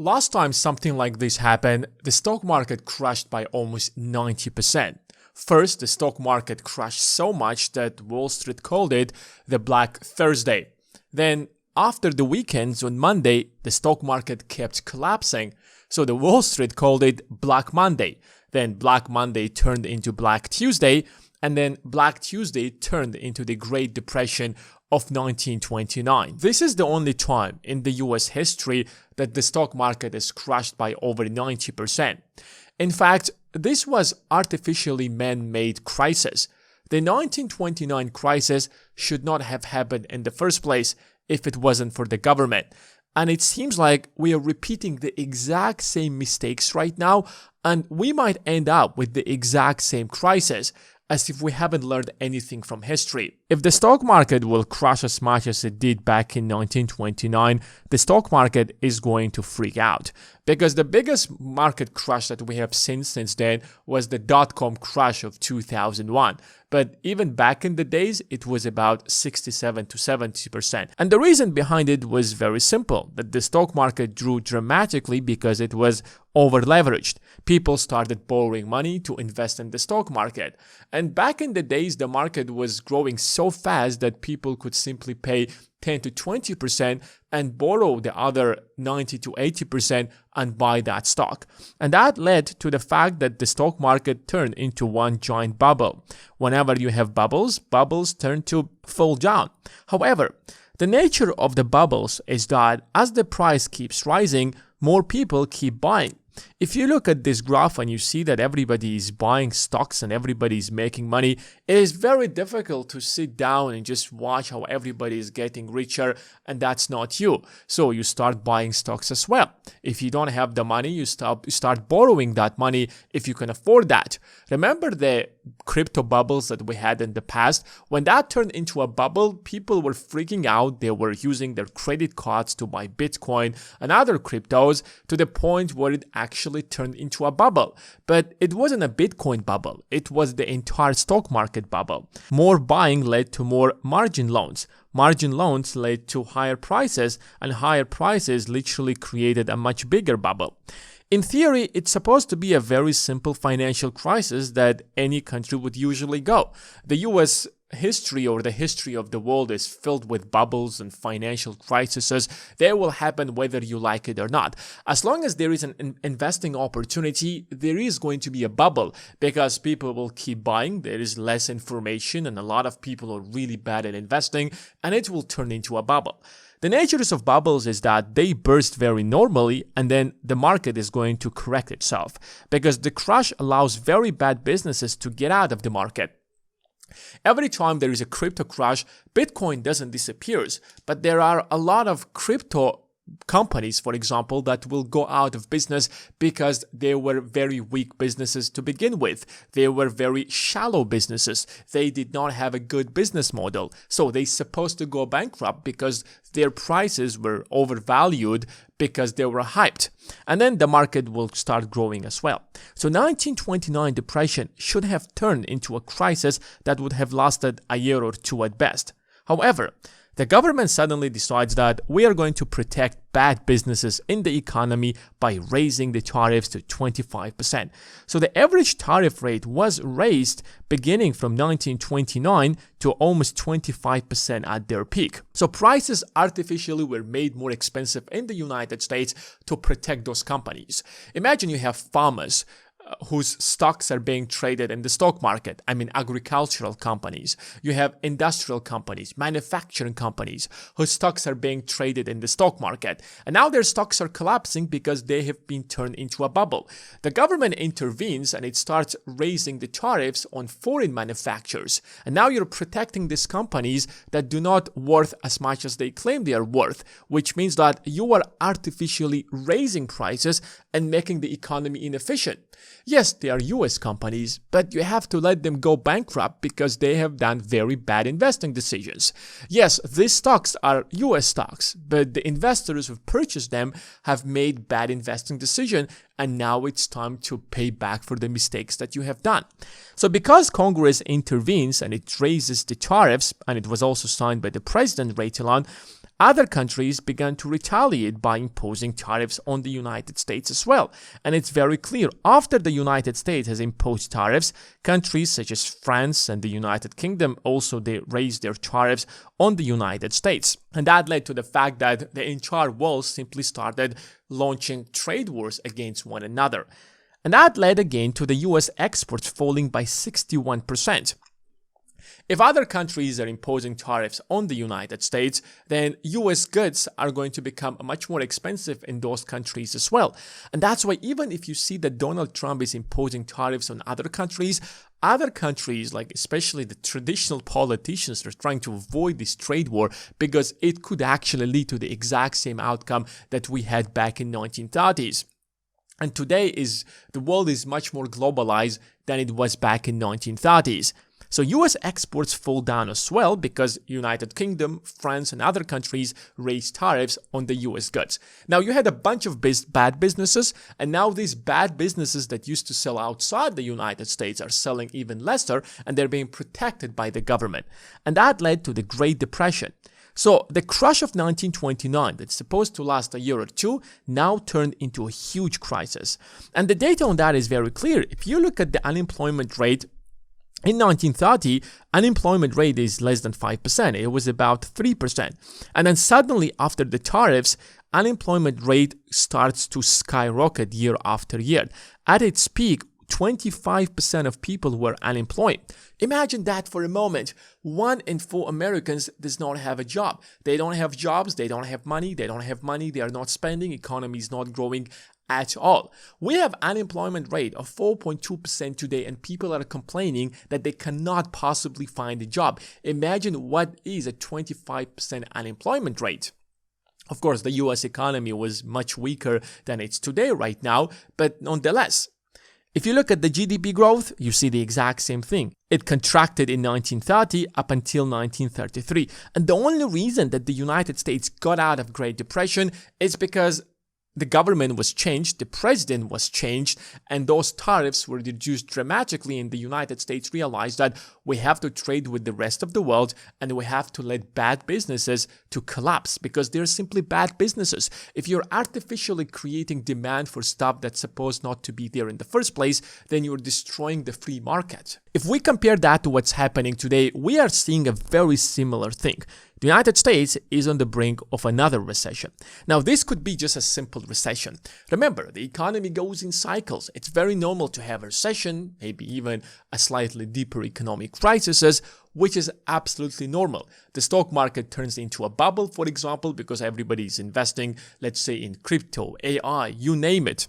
Last time something like this happened, the stock market crashed by almost 90%. First, the stock market crashed so much that Wall Street called it the Black Thursday. Then, after the weekends on Monday, the stock market kept collapsing, so the Wall Street called it Black Monday. Then Black Monday turned into Black Tuesday, and then Black Tuesday turned into the Great Depression of 1929. This is the only time in the US history that the stock market has crashed by over 90%. In fact, this was artificially man-made crisis. The 1929 crisis should not have happened in the first place if it wasn't for the government. And it seems like we are repeating the exact same mistakes right now, and we might end up with the exact same crisis, as if we haven't learned anything from history. If the stock market will crash as much as it did back in 1929, the stock market is going to freak out. Because the biggest market crash that we have seen since then was the dot-com crash of 2001. But even back in the days, it was about 67 to 70%. And the reason behind it was very simple, that the stock market grew dramatically because it was over-leveraged. People started borrowing money to invest in the stock market. And back in the days, the market was growing so fast that people could simply pay 10 to 20% and borrow the other 90 to 80% and buy that stock. And that led to the fact that the stock market turned into one giant bubble. Whenever you have bubbles, bubbles turn to fall down. However, the nature of the bubbles is that as the price keeps rising, more people keep buying. If you look at this graph and you see that everybody is buying stocks and everybody is making money, it is very difficult to sit down and just watch how everybody is getting richer, and that's not you. So you start buying stocks as well. If you don't have the money, you start borrowing that money if you can afford that. Remember the crypto bubbles that we had in the past? When that turned into a bubble, people were freaking out. They were using their credit cards to buy Bitcoin and other cryptos to the point where it actually turned into a bubble. But it wasn't a Bitcoin bubble. It was the entire stock market bubble. More buying led to more margin loans. Margin loans led to higher prices, and higher prices literally created a much bigger bubble. In theory, it's supposed to be a very simple financial crisis that any country would usually go. The US history or the history of the world is filled with bubbles and financial crises. They will happen whether you like it or not. As long as there is an investing opportunity, there is going to be a bubble because people will keep buying. There is less information and a lot of people are really bad at investing, and it will turn into a bubble. The nature of bubbles is that they burst very normally and then the market is going to correct itself because the crash allows very bad businesses to get out of the market. Every time there is a crypto crash, Bitcoin doesn't disappear, but there are a lot of crypto companies, for example, that will go out of business because they were very weak businesses to begin with. They were very shallow businesses. They did not have a good business model. So they're supposed to go bankrupt because their prices were overvalued because they were hyped. And then the market will start growing as well. So 1929 depression should have turned into a crisis that would have lasted a year or two at best. However, the government suddenly decides that we are going to protect bad businesses in the economy by raising the tariffs to 25%. So the average tariff rate was raised beginning from 1929 to almost 25% at their peak. So prices artificially were made more expensive in the United States to protect those companies. Imagine you have farmers whose stocks are being traded in the stock market. I mean, agricultural companies. You have industrial companies, manufacturing companies whose stocks are being traded in the stock market. And now their stocks are collapsing because they have been turned into a bubble. The government intervenes and it starts raising the tariffs on foreign manufacturers. And now you're protecting these companies that do not worth as much as they claim they are worth, which means that you are artificially raising prices and making the economy inefficient. Yes, they are US companies, but you have to let them go bankrupt because they have done very bad investing decisions. Yes, these stocks are US stocks, but the investors who purchased them have made bad investing decisions, and now it's time to pay back for the mistakes that you have done. So because Congress intervenes and it raises the tariffs, and it was also signed by the president later on, other countries began to retaliate by imposing tariffs on the United States as well. And it's very clear, after the United States has imposed tariffs, countries such as France and the United Kingdom also they raised their tariffs on the United States. And that led to the fact that the entire world simply started launching trade wars against one another. And that led again to the US exports falling by 61%. If other countries are imposing tariffs on the United States, then US goods are going to become much more expensive in those countries as well. And that's why even if you see that Donald Trump is imposing tariffs on other countries, like especially the traditional politicians, are trying to avoid this trade war because it could actually lead to the exact same outcome that we had back in 1930s. And today the world is much more globalized than it was back in 1930s. So US exports fall down as well because United Kingdom, France and other countries raised tariffs on the US goods. Now you had a bunch of bad businesses, and now these bad businesses that used to sell outside the United States are selling even lesser, and they're being protected by the government. And that led to the Great Depression. So the crash of 1929 that's supposed to last a year or two now turned into a huge crisis. And the data on that is very clear. If you look at the unemployment rate, in 1930, unemployment rate is less than 5%. It was about 3%. And then suddenly, after the tariffs, unemployment rate starts to skyrocket year after year. At its peak, 25% of people were unemployed. Imagine that for a moment. 1 in 4 Americans does not have a job. They don't have jobs, they don't have money, they are not spending, economy is not growing at all. We have unemployment rate of 4.2% today, and people are complaining that they cannot possibly find a job. Imagine what is a 25% unemployment rate. Of course, the US economy was much weaker than it's today right now, but nonetheless, if you look at the GDP growth, you see the exact same thing. It contracted in 1930 up until 1933. And the only reason that the United States got out of Great Depression is because the government was changed, the president was changed, and those tariffs were reduced dramatically, and the United States realized that we have to trade with the rest of the world and we have to let bad businesses to collapse because they're simply bad businesses. If you're artificially creating demand for stuff that's supposed not to be there in the first place, then you're destroying the free market. If we compare that to what's happening today, we are seeing a very similar thing. The United States is on the brink of another recession. Now, this could be just a simple recession. Remember, the economy goes in cycles. It's very normal to have a recession, maybe even a slightly deeper economic crisis, which is absolutely normal. The stock market turns into a bubble, for example, because everybody is investing, let's say, in crypto, AI, you name it.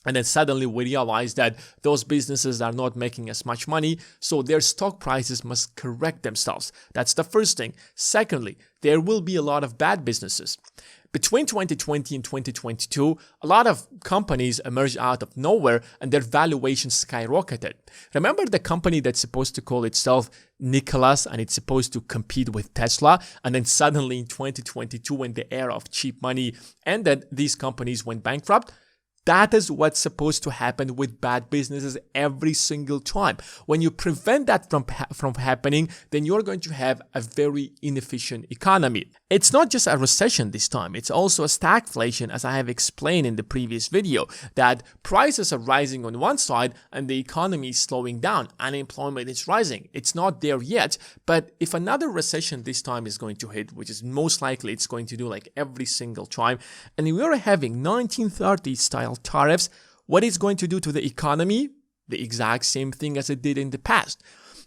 And then suddenly we realize that those businesses are not making as much money, so their stock prices must correct themselves. That's the first thing. Secondly, there will be a lot of bad businesses. Between 2020 and 2022, a lot of companies emerged out of nowhere and their valuations skyrocketed. Remember the company that's supposed to call itself Nicholas and it's supposed to compete with Tesla, and then suddenly in 2022, when the era of cheap money ended, these companies went bankrupt? That is what's supposed to happen with bad businesses every single time. When you prevent that from happening, then you're going to have a very inefficient economy. It's not just a recession this time, it's also a stagflation, as I have explained in the previous video, that prices are rising on one side and the economy is slowing down, unemployment is rising. It's not there yet, but if another recession this time is going to hit, which is most likely it's going to do like every single time, and we're having 1930s style tariffs, what it's going to do to the economy? The exact same thing as it did in the past.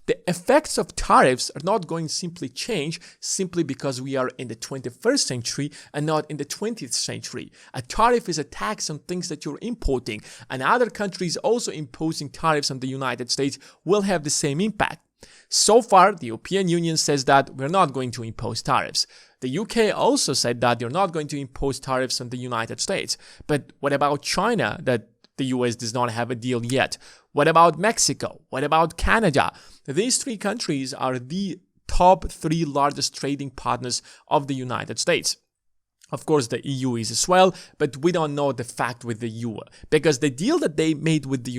The effects of tariffs are not going to simply change simply because we are in the 21st century and not in the 20th century. A tariff is a tax on things that you're importing, and other countries also imposing tariffs on the United States will have the same impact. So far, the European Union says that we're not going to impose tariffs. The UK also said that they're not going to impose tariffs on the United States. But what about China, that the US does not have a deal yet? What about Mexico? What about Canada? These three countries are the top 3 largest trading partners of the United States. Of course, the EU is as well, but we don't know the fact with the EU, because the deal that they made with the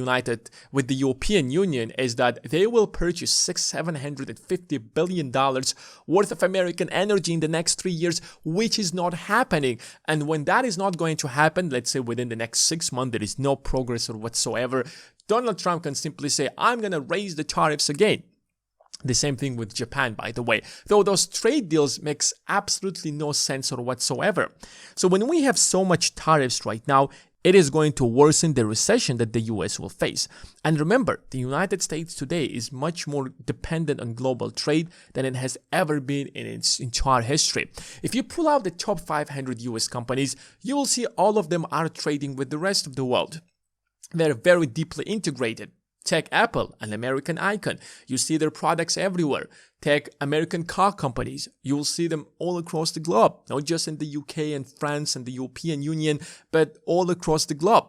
European Union is that they will purchase $750 billion worth of American energy in the next 3 years, which is not happening. And when that is not going to happen, let's say within the next 6 months, there is no progress or whatsoever, Donald Trump can simply say, I'm going to raise the tariffs again. The same thing with Japan, by the way, though those trade deals makes absolutely no sense or whatsoever. So when we have so much tariffs right now, it is going to worsen the recession that the US will face. And remember, the United States today is much more dependent on global trade than it has ever been in its entire history. If you pull out the top 500 US companies, you will see all of them are trading with the rest of the world. They're very deeply integrated. Take Apple, an American icon. You see their products everywhere. Take American car companies. You will see them all across the globe, not just in the UK and France and the European Union, but all across the globe.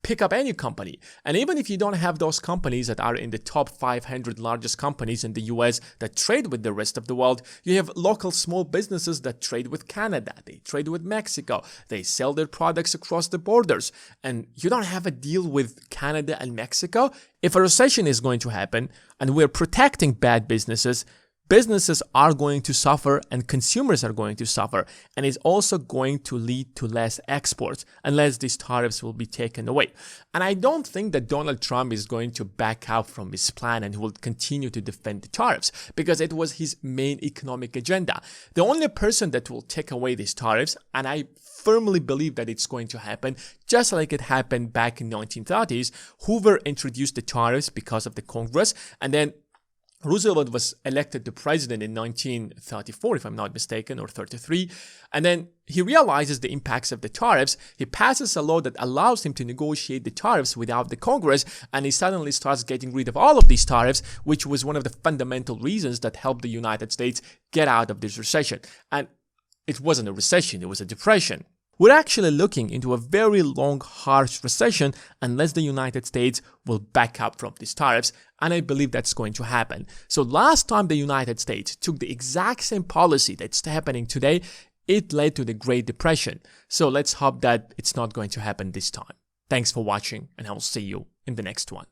Pick up any company. And even if you don't have those companies that are in the top 500 largest companies in the US that trade with the rest of the world, you have local small businesses that trade with Canada, they trade with Mexico, they sell their products across the borders. And you don't have a deal with Canada and Mexico. If a recession is going to happen and we're protecting bad businesses, businesses are going to suffer and consumers are going to suffer, and it's also going to lead to less exports unless these tariffs will be taken away. And I don't think that Donald Trump is going to back out from his plan and will continue to defend the tariffs because it was his main economic agenda. The only person that will take away these tariffs, and I firmly believe that it's going to happen, just like it happened back in 1930s, Hoover introduced the tariffs because of the Congress, and then Roosevelt was elected the president in 1934, if I'm not mistaken, or 33. And then he realizes the impacts of the tariffs. He passes a law that allows him to negotiate the tariffs without the Congress. And he suddenly starts getting rid of all of these tariffs, which was one of the fundamental reasons that helped the United States get out of this recession. And it wasn't a recession, it was a depression. We're actually looking into a very long, harsh recession unless the United States will back up from these tariffs, and I believe that's going to happen. So last time the United States took the exact same policy that's happening today, it led to the Great Depression. So let's hope that it's not going to happen this time. Thanks for watching, and I will see you in the next one.